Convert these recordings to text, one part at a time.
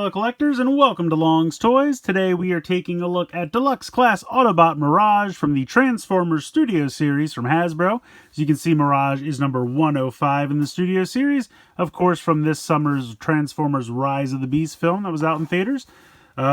fellow collectors, and welcome to Long's Toys. Today we are taking a look at Deluxe Class Autobot Mirage from the Transformers Studio Series from Hasbro. As you can see, Mirage is number 105 in the Studio Series, of course from this summer's Transformers Rise of the Beast film that was out in theaters.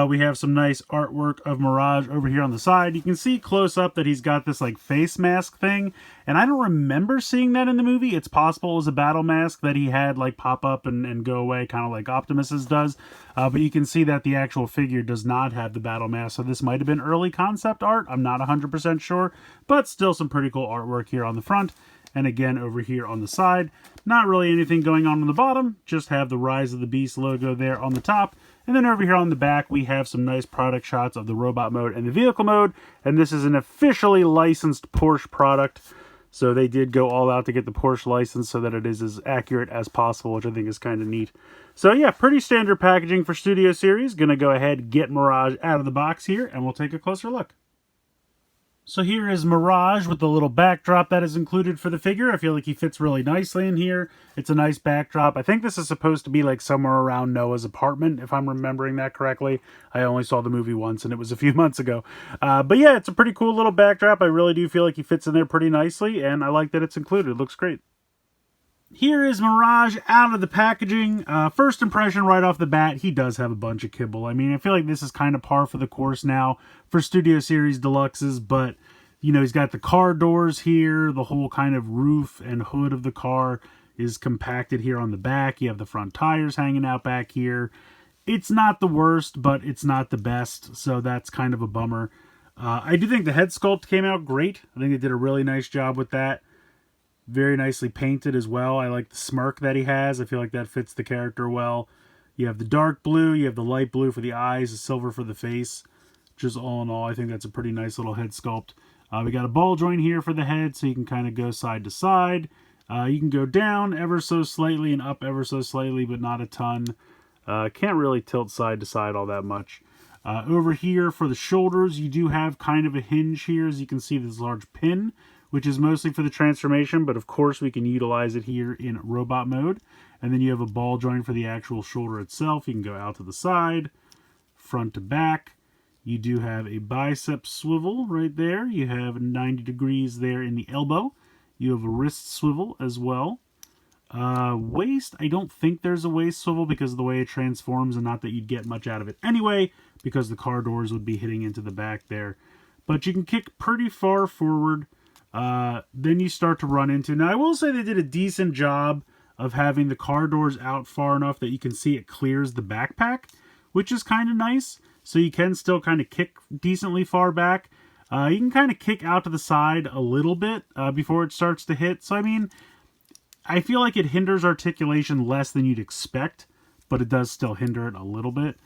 We have some nice artwork of Mirage over here on the side. You can see close up that he's got this like face mask thing, and I don't remember seeing that in the movie. It's possible it was a battle mask that he had like pop up and go away, kind of like Optimus's does. But you can see that the actual figure does not have the battle mask, so this might have been early concept art. I'm not 100% sure, but still some pretty cool artwork here on the front. And again, over here on the side, not really anything going on the bottom, just have the Rise of the Beast logo there on the top. And then over here on the back, we have some nice product shots of the robot mode and the vehicle mode. And this is an officially licensed Porsche product. So they did go all out to get the Porsche license so that it is as accurate as possible, which I think is kind of neat. So yeah, pretty standard packaging for Studio Series. Gonna go ahead, get Mirage out of the box here, and we'll take a closer look. So here is Mirage with the little backdrop that is included for the figure. I feel like he fits really nicely in here. It's a nice backdrop. I think this is supposed to be like somewhere around Noah's apartment, if I'm remembering that correctly. I only saw the movie once, and it was a few months ago. But yeah, it's a pretty cool little backdrop. I really do feel like he fits in there pretty nicely, and I like that it's included. It looks great. Here is Mirage out of the packaging. First impression right off the bat, he does have a bunch of kibble. I mean, I feel like this is kind of par for the course now for Studio Series Deluxes, but, you know, he's got the car doors here. The whole kind of roof and hood of the car is compacted here on the back. You have the front tires hanging out back here. It's not the worst, but it's not the best, so that's kind of a bummer. I do think the head sculpt came out great. I think they did a really nice job with that. Very nicely painted as well. I like the smirk that he has. I feel like that fits the character well. You have the dark blue, you have the light blue for the eyes, the silver for the face. Just all in all, I think that's a pretty nice little head sculpt. We got a ball joint here for the head, so you can kind of go side to side. You can go down ever so slightly and up ever so slightly, but not a ton. Can't really tilt side to side all that much. Over here for the shoulders, you do have kind of a hinge here. As you can see, this large pin, which is mostly for the transformation, but of course we can utilize it here in robot mode. And then you have a ball joint for the actual shoulder itself. You can go out to the side, front to back. You do have a bicep swivel right there. You have 90 degrees there in the elbow. You have a wrist swivel as well. Waist, I don't think there's a waist swivel because of the way it transforms, and not that you'd get much out of it anyway, because the car doors would be hitting into the back there. But you can kick pretty far forward. Then you start to run into... Now, I will say they did a decent job of having the car doors out far enough that you can see it clears the backpack, which is kind of nice. So you can still kind of kick decently far back. You can kind of kick out to the side a little bit before it starts to hit. So, I mean, I feel like it hinders articulation less than you'd expect, but it does still hinder it a little bit.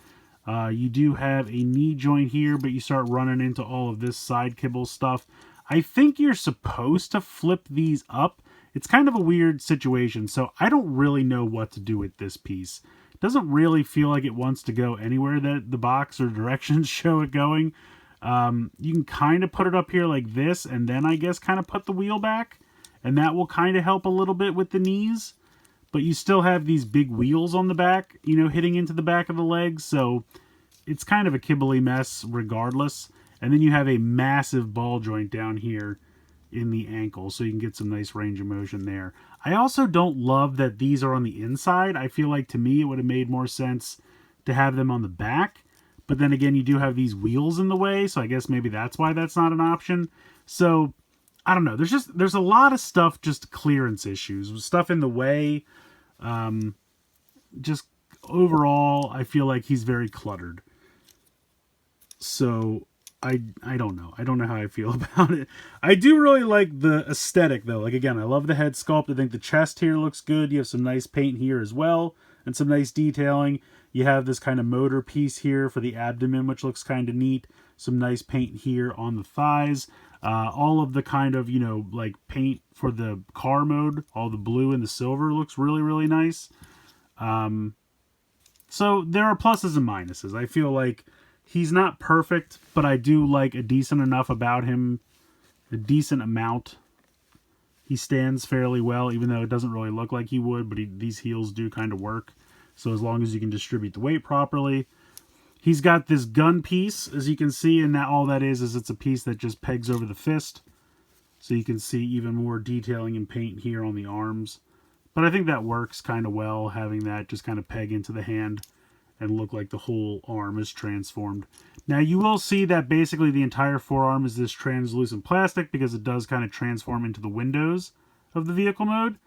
You do have a knee joint here, but you start running into all of this side kibble stuff. I think you're supposed to flip these up. It's kind of a weird situation, so I don't really know what to do with this piece. It doesn't really feel like it wants to go anywhere that the box or directions show it going. You can kind of put it up here like this, and then I guess kind of put the wheel back, and that will kind of help a little bit with the knees. But you still have these big wheels on the back, you know, hitting into the back of the legs, so it's kind of a kibbly mess regardless. And then you have a massive ball joint down here in the ankle, so you can get some nice range of motion there. I also don't love that these are on the inside. I feel like, to me, it would have made more sense to have them on the back. But then again, you do have these wheels in the way, so I guess maybe that's why that's not an option. So, I don't know. There's a lot of stuff, just clearance issues. Stuff in the way. Just overall, I feel like he's very cluttered. So... I don't know. I don't know how I feel about it. I do really like the aesthetic, though. Like, again, I love the head sculpt. I think the chest here looks good. You have some nice paint here as well, and some nice detailing. You have this kind of motor piece here for the abdomen, which looks kind of neat. Some nice paint here on the thighs. All of the kind of, you know, like paint for the car mode, all the blue and the silver looks really, really nice. So there are pluses and minuses. I feel like he's not perfect, but I do like a decent enough about him. A decent amount. He stands fairly well, even though it doesn't really look like he would, but these heels do kind of work. So as long as you can distribute the weight properly. He's got this gun piece, as you can see, and that all that is it's a piece that just pegs over the fist. So you can see even more detailing and paint here on the arms. But I think that works kind of well, having that just kind of peg into the hand and look like the whole arm is transformed. Now you will see that basically the entire forearm is this translucent plastic because it does kind of transform into the windows of the vehicle mode,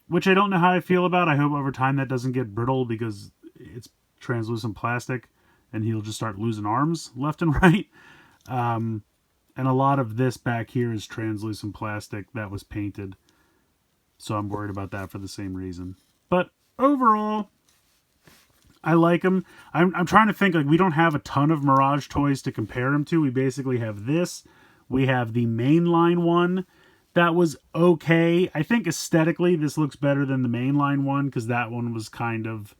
which I don't know how I feel about. I hope over time that doesn't get brittle because it's translucent plastic and he'll just start losing arms left and right. And a lot of this back here is translucent plastic that was painted. So I'm worried about that for the same reason. But overall, I like him. I'm trying to think, like, we don't have a ton of Mirage toys to compare him to. We basically have this. We have the mainline one. That was okay. I think aesthetically this looks better than the mainline one because that one was kind of...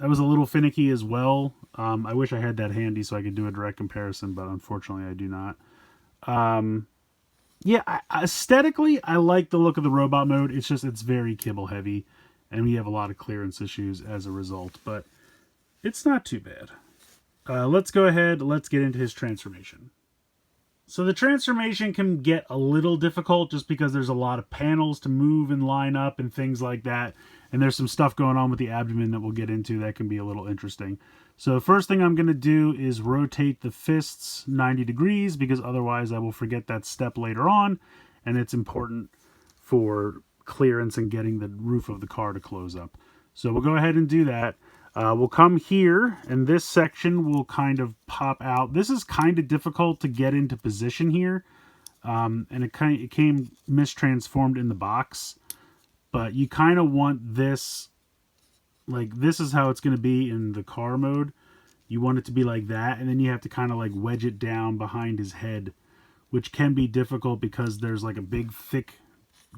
that was a little finicky as well. I wish I had that handy so I could do a direct comparison, but unfortunately I do not. Yeah, aesthetically, I like the look of the robot mode. It's just, it's very kibble heavy, and we have a lot of clearance issues as a result, but it's not too bad. Let's go ahead, let's get into his transformation. So the transformation can get a little difficult just because there's a lot of panels to move and line up and things like that. And there's some stuff going on with the abdomen that we'll get into that can be a little interesting. So the first thing I'm going to do is rotate the fists 90 degrees because otherwise I will forget that step later on. And it's important for clearance and getting the roof of the car to close up. So we'll go ahead and do that. We'll come here and this section will kind of pop out. This is kind of difficult to get into position here. And it came mistransformed in the box. But you kind of want this, like this is how it's going to be in the car mode. You want it to be like that, and then you have to kind of like wedge it down behind his head, which can be difficult because there's like a big thick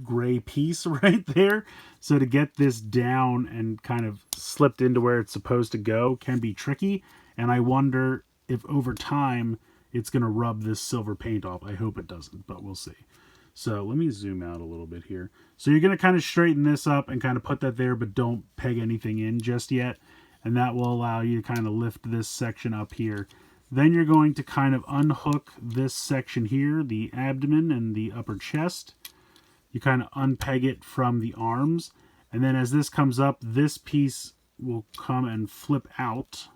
gray piece right there. So to get this down and kind of slipped into where it's supposed to go can be tricky, and I wonder if over time it's going to rub this silver paint off. I hope it doesn't, but we'll see. So let me zoom out a little bit here. So you're going to kind of straighten this up and kind of put that there, but don't peg anything in just yet. And that will allow you to kind of lift this section up here. Then you're going to kind of unhook this section here, the abdomen and the upper chest. You kind of unpeg it from the arms. And then as this comes up, this piece will come and flip out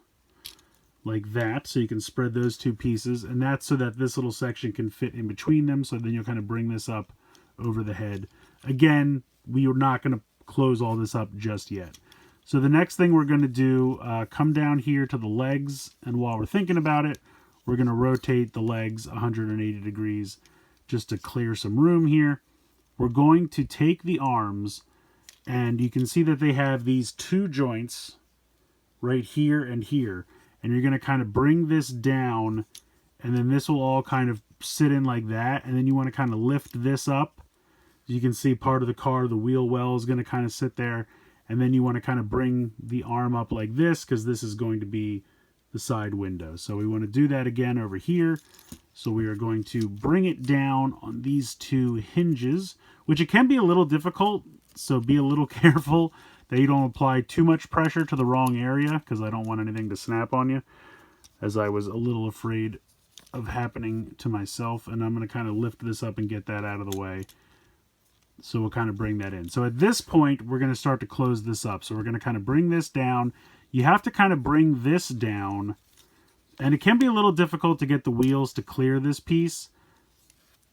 like that, so you can spread those two pieces, and that's so that this little section can fit in between them. So then you'll kind of bring this up over the head. Again, we are not going to close all this up just yet. So the next thing we're going to do, come down here to the legs, and while we're thinking about it, we're going to rotate the legs 180 degrees just to clear some room here. We're going to take the arms, and you can see that they have these two joints right here and here. And you're going to kind of bring this down, and then this will all kind of sit in like that. And then you want to kind of lift this up. You can see part of the car, the wheel well is going to kind of sit there. And then you want to kind of bring the arm up like this because this is going to be the side window. So we want to do that again over here. So we are going to bring it down on these two hinges, which it can be a little difficult. So be a little careful that you don't apply too much pressure to the wrong area because I don't want anything to snap on you, as I was a little afraid of happening to myself. And I'm going to kind of lift this up and get that out of the way. So we'll kind of bring that in. So at this point, we're going to start to close this up. So we're going to kind of bring this down. You have to kind of bring this down. And it can be a little difficult to get the wheels to clear this piece.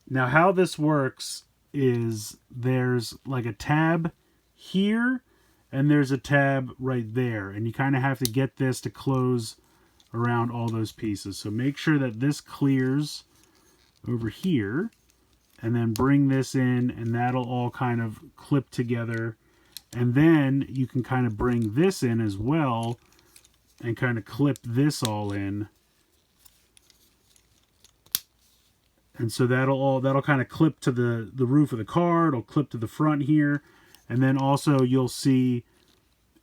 Now how this works is there's like a tab here. And there's a tab right there. And you kind of have to get this to close around all those pieces. So make sure that this clears over here. And then bring this in, and that'll all kind of clip together. And then you can kind of bring this in as well and kind of clip this all in. And so that'll kind of clip to the roof of the car. It'll clip to the front here. And then also you'll see,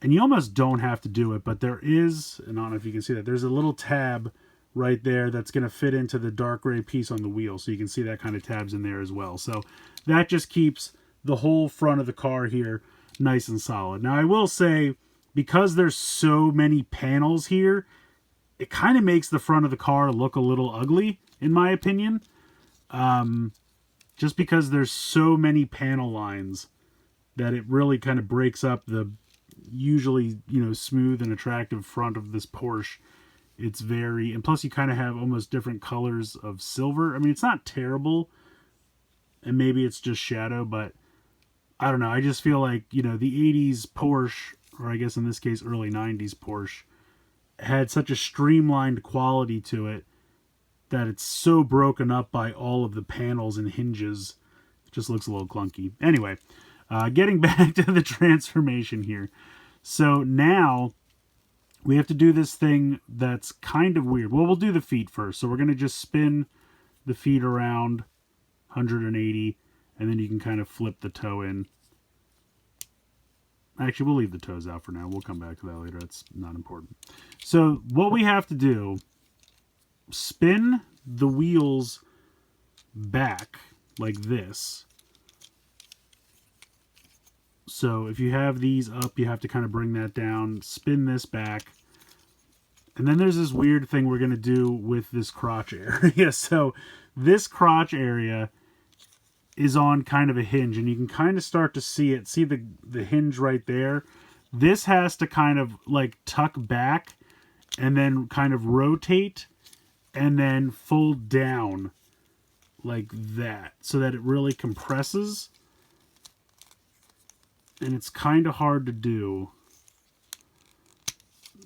and you almost don't have to do it, but there is, and I don't know if you can see that, there's a little tab right there that's going to fit into the dark gray piece on the wheel. So you can see that kind of tabs in there as well. So that just keeps the whole front of the car here nice and solid. Now I will say, because there's so many panels here, it kind of makes the front of the car look a little ugly, in my opinion. Just because there's so many panel lines that it really kind of breaks up the usually, smooth and attractive front of this Porsche. It's very, and plus you kind of have almost different colors of silver. I mean, it's not terrible, and maybe it's just shadow, but I don't know. I just feel like, the 80s Porsche, or I guess in this case early 90s Porsche, had such a streamlined quality to it that it's so broken up by all of the panels and hinges. It just looks a little clunky. Anyway, getting back to the transformation here. So now we have to do this thing that's kind of weird. Well, we'll do the feet first. So we're going to just spin the feet around 180, and then you can kind of flip the toe in. Actually, we'll leave the toes out for now. We'll come back to that later. That's not important. So what we have to do, spin the wheels back like this. So if you have these up, you have to kind of bring that down, spin this back. And then there's this weird thing we're going to do with this crotch area. So this crotch area is on kind of a hinge, and you can kind of start to see it. See the hinge right there? This has to kind of like tuck back and then kind of rotate and then fold down like that so that it really compresses. And it's kind of hard to do.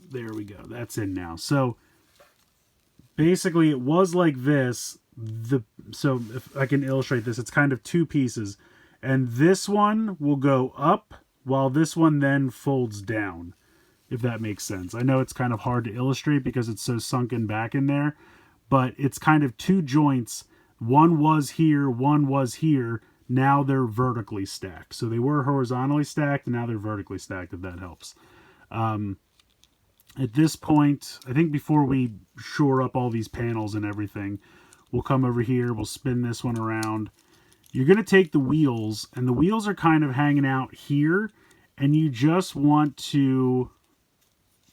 There we go. That's in now. So basically it was like this. So if I can illustrate this, it's kind of two pieces. And this one will go up while this one then folds down, if that makes sense. I know it's kind of hard to illustrate because it's so sunken back in there, but it's kind of two joints. One was here, one was here. Now they're vertically stacked. So they were horizontally stacked, and now they're vertically stacked, if that helps. At this point, I think before we shore up all these panels and everything, we'll come over here, we'll spin this one around. You're going to take the wheels, and the wheels are kind of hanging out here, and you just want to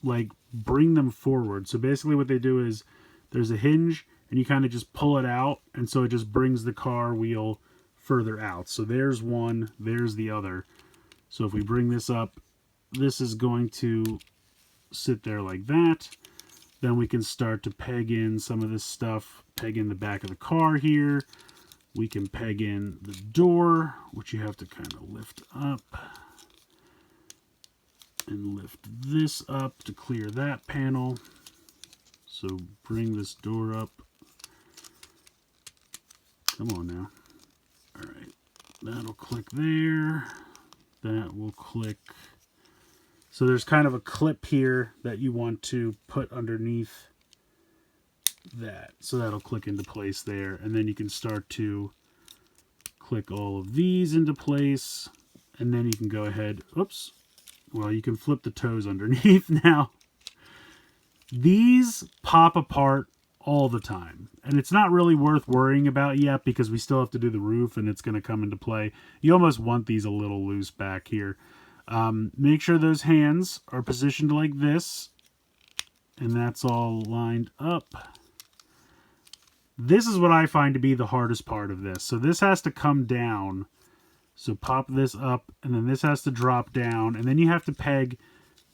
like bring them forward. So basically what they do is there's a hinge, and you kind of just pull it out, and so it just brings the car wheel further out. So there's one, there's the other. So if we bring this up, this is going to sit there like that. Then we can start to peg in some of this stuff, peg in the back of the car here. We can peg in the door, which you have to kind of lift up. And lift this up to clear that panel. So bring this door up. Come on now. All right, that'll click there. That will click. So there's kind of a clip here that you want to put underneath that. So that'll click into place there. And then you can start to click all of these into place. And then you can go ahead. Oops. Well, you can flip the toes underneath now. These pop apart all the time. And it's not really worth worrying about yet because we still have to do the roof and it's going to come into play. You almost want these a little loose back here. Make sure those hands are positioned like this. And that's all lined up. This is what I find to be the hardest part of this. So this has to come down. So pop this up, and then this has to drop down. And then you have to peg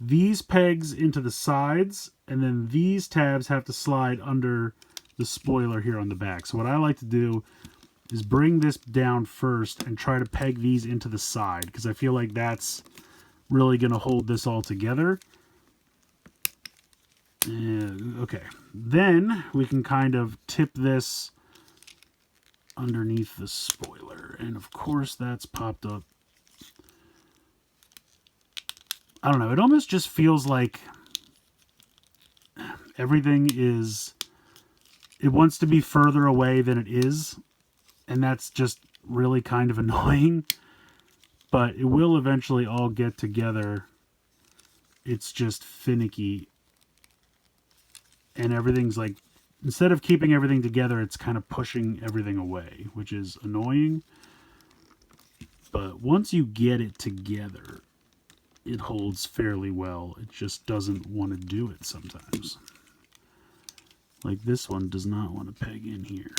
these pegs into the sides, and then these tabs have to slide under the spoiler here on the back. So what I like to do is bring this down first and try to peg these into the side, because I feel like that's really going to hold this all together. And, okay, then we can kind of tip this underneath the spoiler, and of course that's popped up. I don't know, it almost just feels like everything is, it wants to be further away than it is, and that's just really kind of annoying, but it will eventually all get together. It's just finicky, and everything's like, instead of keeping everything together, it's kind of pushing everything away, which is annoying. But once you get it together, it holds fairly well. It just doesn't want to do it sometimes. Like this one does not want to peg in here.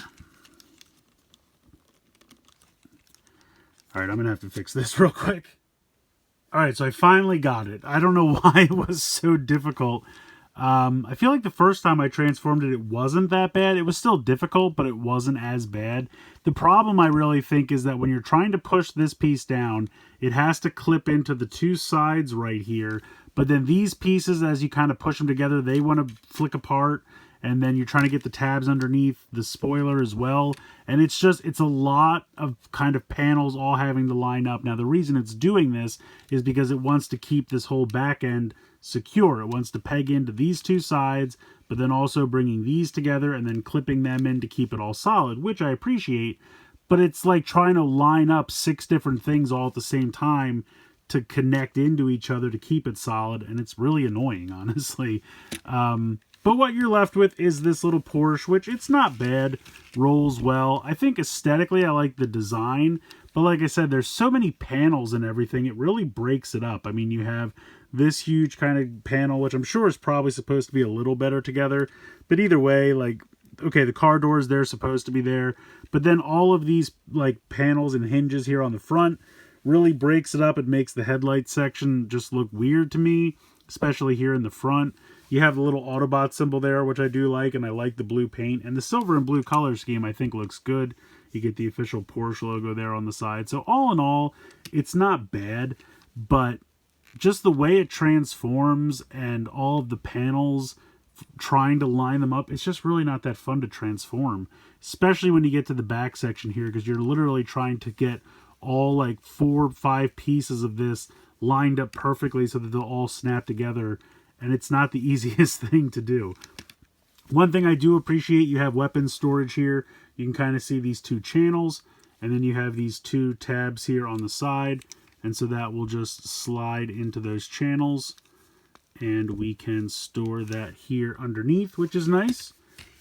All right, I'm going to have to fix this real quick. All right, so I finally got it. I don't know why it was so difficult. I feel like the first time I transformed it, it wasn't that bad. It was still difficult, but it wasn't as bad. The problem I really think is that when you're trying to push this piece down, it has to clip into the two sides right here. But then these pieces, as you kind of push them together, they want to flick apart. And then you're trying to get the tabs underneath the spoiler as well. And it's a lot of kind of panels all having to line up. Now, the reason it's doing this is because it wants to keep this whole back end secure. It wants to peg into these two sides, but then also bringing these together and then clipping them in to keep it all solid, which I appreciate. But it's like trying to line up 6 different things all at the same time to connect into each other to keep it solid. And it's really annoying, honestly. But what you're left with is this little Porsche, which it's not bad, rolls well. I think aesthetically I like the design, but like I said, there's so many panels and everything, it really breaks it up. I mean, you have this huge kind of panel, which I'm sure is probably supposed to be a little better together, but either way, like, okay, the car doors, they're supposed to be there, but then all of these like panels and hinges here on the front really breaks it up. It makes the headlight section just look weird to me, especially here in the front. You have the little Autobot symbol there, which I do like, and I like the blue paint. And the silver and blue color scheme I think looks good. You get the official Porsche logo there on the side. So all in all, it's not bad, but just the way it transforms and all of the panels, trying to line them up, it's just really not that fun to transform. Especially when you get to the back section here, because you're literally trying to get all like 4 or 5 pieces of this lined up perfectly so that they'll all snap together. And it's not the easiest thing to do. One thing I do appreciate, you have weapons storage here. You can kind of see these 2 channels. And then you have these 2 tabs here on the side. And so that will just slide into those channels. And we can store that here underneath, which is nice.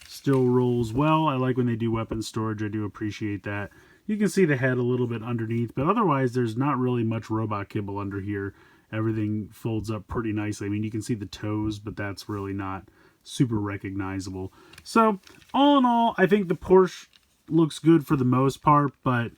Still rolls well. I like when they do weapons storage. I do appreciate that. You can see the head a little bit underneath. But otherwise, there's not really much robot kibble under here. Everything folds up pretty nicely. I mean, you can see the toes, but that's really not super recognizable. So, all in all, I think the Porsche looks good for the most part, but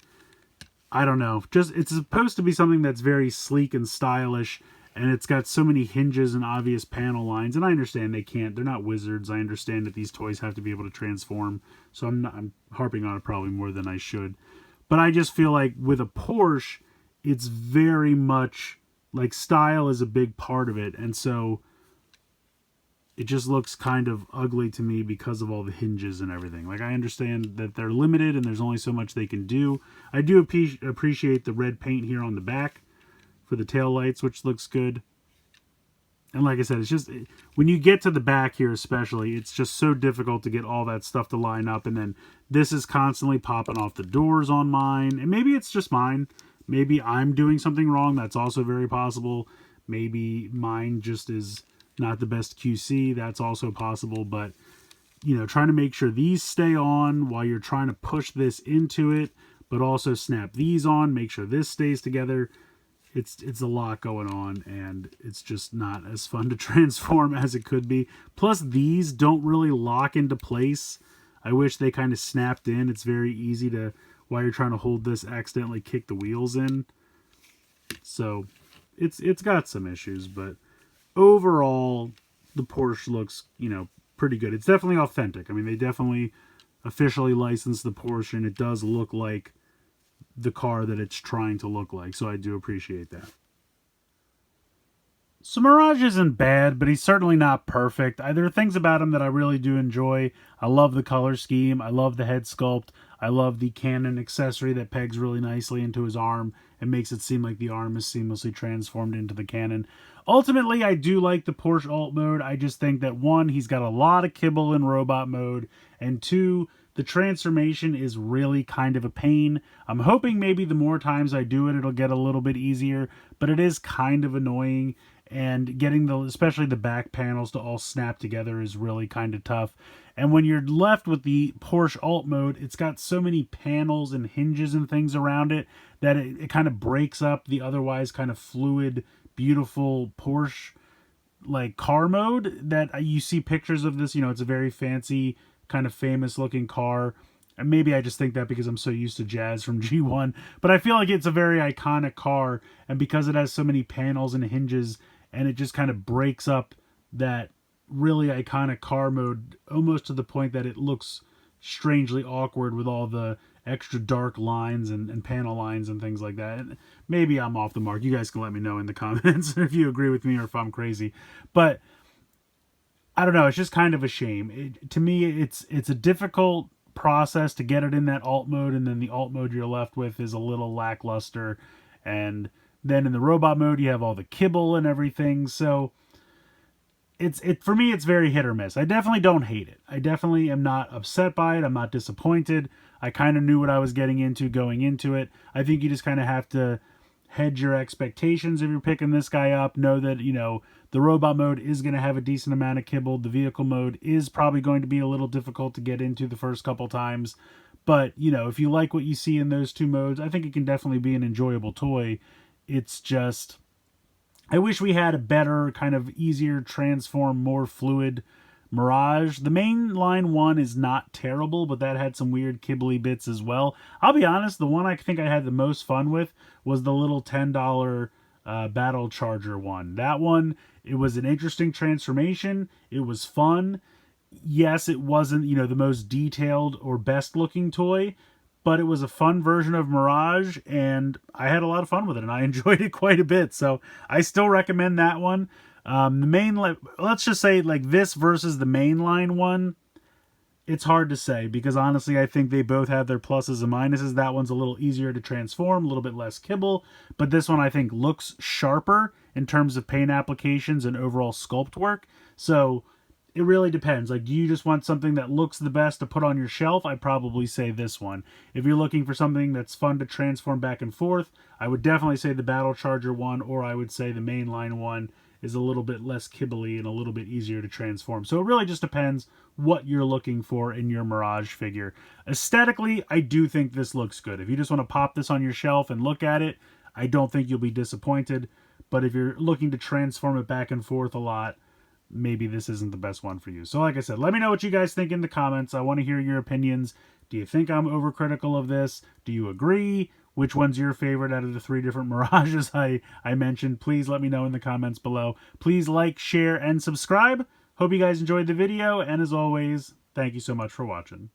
I don't know. It's supposed to be something that's very sleek and stylish, and it's got so many hinges and obvious panel lines, and I understand they're not wizards. I understand that these toys have to be able to transform, so I'm harping on it probably more than I should. But I just feel like with a Porsche, it's very much like style is a big part of it, and so it just looks kind of ugly to me because of all the hinges and everything. Like, I understand that they're limited and there's only so much they can do. I do appreciate the red paint here on the back for the taillights, which looks good. And like I said, it's just, when you get to the back here especially, it's just so difficult to get all that stuff to line up. And then this is constantly popping off the doors on mine. And maybe it's just mine. Maybe I'm doing something wrong. That's also very possible. Maybe mine just is not the best QC. That's also possible. But, you know, trying to make sure these stay on while you're trying to push this into it, but also snap these on, make sure this stays together. It's a lot going on, and it's just not as fun to transform as it could be. Plus, these don't really lock into place. I wish they kind of snapped in. It's very easy to, while you're trying to hold this, accidentally kick the wheels in. So it's got some issues, but overall the Porsche looks, you know, pretty good. It's definitely authentic. I mean, they definitely officially licensed the Porsche, and it does look like the car that it's trying to look like, so I do appreciate that. So Mirage isn't bad, but he's certainly not perfect. There are things about him that I really do enjoy. I love the color scheme. I love the head sculpt. I love the cannon accessory that pegs really nicely into his arm and makes it seem like the arm is seamlessly transformed into the cannon. Ultimately, I do like the Porsche alt mode. I just think that, one, he's got a lot of kibble in robot mode, and two, the transformation is really kind of a pain. I'm hoping maybe the more times I do it, it'll get a little bit easier, but it is kind of annoying. And getting especially the back panels to all snap together is really kind of tough. And when you're left with the Porsche alt mode, it's got so many panels and hinges and things around it that it kind of breaks up the otherwise kind of fluid beautiful Porsche like car mode that you see pictures of this. You know, it's a very fancy, kind of famous looking car. And maybe I just think that because I'm so used to Jazz from G1, but I feel like it's a very iconic car, and because it has so many panels and hinges, and it just kind of breaks up that really iconic car mode almost to the point that it looks strangely awkward with all the extra dark lines and panel lines and things like that. And maybe I'm off the mark. You guys can let me know in the comments if you agree with me or if I'm crazy. But I don't know. It's just kind of a shame. To me, it's a difficult process to get it in that alt mode, and then the alt mode you're left with is a little lackluster. And then in the robot mode, you have all the kibble and everything. So for me, it's very hit or miss. I definitely don't hate it. I definitely am not upset by it. I'm not disappointed. I kind of knew what I was getting into going into it. I think you just kind of have to hedge your expectations if you're picking this guy up. Know that, you know, the robot mode is going to have a decent amount of kibble. The vehicle mode is probably going to be a little difficult to get into the first couple times. But, you know, if you like what you see in those two modes, I think it can definitely be an enjoyable toy. It's just, I wish we had a better, kind of easier transform, more fluid Mirage. The mainline one is not terrible, but that had some weird kibbly bits as well. I'll be honest, the one I think I had the most fun with was the little $10 Battle Charger one. That one, it was an interesting transformation. It was fun. Yes, it wasn't, you know, the most detailed or best looking toy, but it was a fun version of Mirage, and I had a lot of fun with it, and I enjoyed it quite a bit. So I still recommend that one. The main, let's just say like this versus the mainline one, it's hard to say because honestly, I think they both have their pluses and minuses. That one's a little easier to transform, a little bit less kibble, but this one I think looks sharper in terms of paint applications and overall sculpt work. So it really depends. Like, do you just want something that looks the best to put on your shelf? I'd probably say this one. If you're looking for something that's fun to transform back and forth, I would definitely say the Battle Charger one, or I would say the mainline one is a little bit less kibbly and a little bit easier to transform. So it really just depends what you're looking for in your Mirage figure. Aesthetically, I do think this looks good. If you just want to pop this on your shelf and look at it, I don't think you'll be disappointed. But if you're looking to transform it back and forth a lot, maybe this isn't the best one for you. So like I said, let me know what you guys think in the comments. I want to hear your opinions. Do you think I'm overcritical of this? Do you agree? Which one's your favorite out of the 3 different Mirages I mentioned? Please let me know in the comments below. Please like, share, and subscribe. Hope you guys enjoyed the video, and as always, thank you so much for watching.